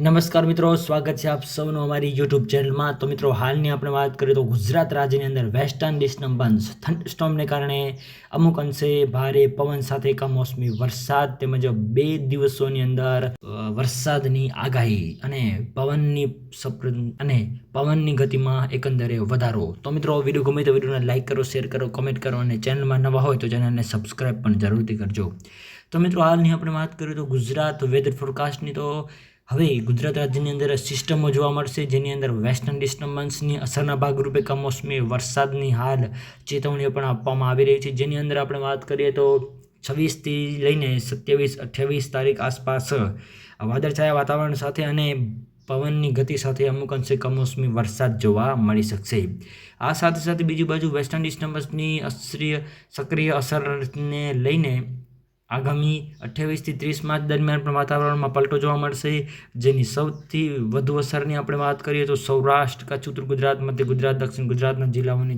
નમસ્કાર મિત્રો, સ્વાગત છે આપ સૌનું અમારી યુટ્યુબ ચેનલમાં। તો મિત્રો, હાલની આપણે વાત કરીએ તો ગુજરાત રાજ્યની અંદર વેસ્ટર્ન ડિસ્ટર્બન્સ થંડરસ્ટોર્મને કારણે અમુક અંશે ભારે પવન સાથે કમોસમી વરસાદ તેમજ 2 દિવસોની અંદર વરસાદની આગાહી અને પવનની ગતિમાં એકંદરે વધારો। તો મિત્રો, વિડીયો ગમે તો વિડીયોને લાઇક કરો, શેર કરો, કોમેન્ટ કરો અને ચેનલમાં નવા હોય તો ચેનલને સબસ્ક્રાઈબ પણ જરૂરથી કરજો। તો મિત્રો, હાલની આપણે વાત કરીએ તો ગુજરાત વેધર ફોરકાસ્ટની તો હવે ગુજરાત રાજ્યની અંદર સિસ્ટમો જોવા મળશે, જેની અંદર વેસ્ટર્ન ડિસ્ટર્બન્સની અસરના ભાગરૂપે કમોસમી વરસાદની હાલ ચેતવણીઓ પણ આપવામાં આવી રહી છે। જેની અંદર આપણે વાત કરીએ તો 26થી લઈને 27-28 તારીખ આસપાસ વાદળછાયા વાતાવરણ સાથે અને પવનની ગતિ સાથે અમુક અંશે કમોસમી વરસાદ જોવા મળી શકશે। આ સાથે સાથે બીજી બાજુ વેસ્ટર્ન ડિસ્ટર્બન્સની સક્રિય અસરને લઈને આગામી 28થી 30 માર્ચ દરમિયાન પણ વાતાવરણમાં પલટો જોવા મળશે, જેની સૌથી વધુ અસરની આપણે વાત કરીએ તો સૌરાષ્ટ્ર, કચ્છ, ઉત્તર ગુજરાત, મધ્ય ગુજરાત, દક્ષિણ ગુજરાતના જિલ્લાઓની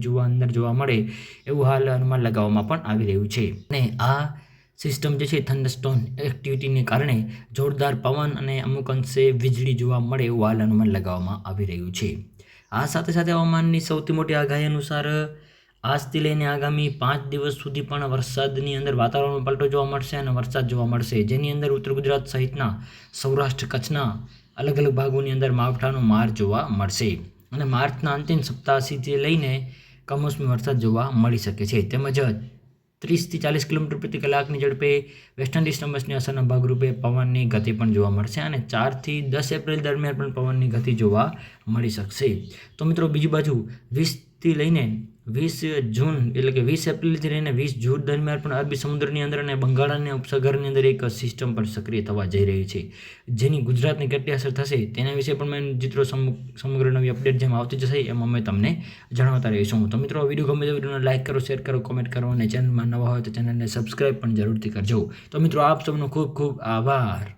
જોવા મળે એવું હાલ અનુમાન લગાવવામાં પણ આવી રહ્યું છે। અને આ સિસ્ટમ જે છે થંડરસ્ટોર્મ એક્ટિવિટીને કારણે જોરદાર પવન અને અમુક અંશે વીજળી જોવા મળે એવું હાલ અનુમાન લગાવવામાં આવી રહ્યું છે। આ સાથે સાથે હવામાનની સૌથી મોટી આગાહી અનુસાર આજથી લઈને આગામી 5 દિવસ સુધી પણ વરસાદની અંદર વાતાવરણમાં પલટો જોવા મળશે અને વરસાદ જોવા મળશે, જેની અંદર ઉત્તર ગુજરાત સહિતના સૌરાષ્ટ્ર, કચ્છના અલગ અલગ ભાગોની અંદર માવઠાનો માર જોવા મળશે અને માર્ચના અંતિમ સપ્તાહથી લઈને કમોસમી વરસાદ જોવા મળી શકે છે। તેમજ 30થી 40 કિલોમીટર પ્રતિ કલાકની ઝડપે વેસ્ટર્ન ડિસ્ટર્બન્સની અસરના ભાગરૂપે પવનની ગતિ પણ જોવા મળશે અને 4થી 10 એપ્રિલ દરમિયાન પણ પવનની ગતિ જોવા મળી શકશે। તો મિત્રો, બીજી બાજુ 20થી લઈને 20 જૂન એટલે કે 20 એપ્રિલથી લઈને 20 જૂન દરમિયાન પણ અરબી સમુદ્રની અંદર અને બંગાળના ઉપસાગરની અંદર એક સિસ્ટમ પણ સક્રિય થવા જઈ રહી છે, જેની ગુજરાતને કેટલી અસર થશે તેના વિશે પણ મેં મિત્રો સમગ્ર નવી અપડેટ જેમ આવતી જશે એમ અમે તમને જણાવતા રહીશું। તો મિત્રો, વિડીયો ગમે તો વિડીયોને લાઇક કરો, શેર કરો, કોમેન્ટ કરો અને ચેનલમાં નવા હોય તો ચેનલને સબસ્ક્રાઈબ પણ જરૂરથી કરજો। તો મિત્રો, આપ સૌનો ખૂબ ખૂબ આભાર।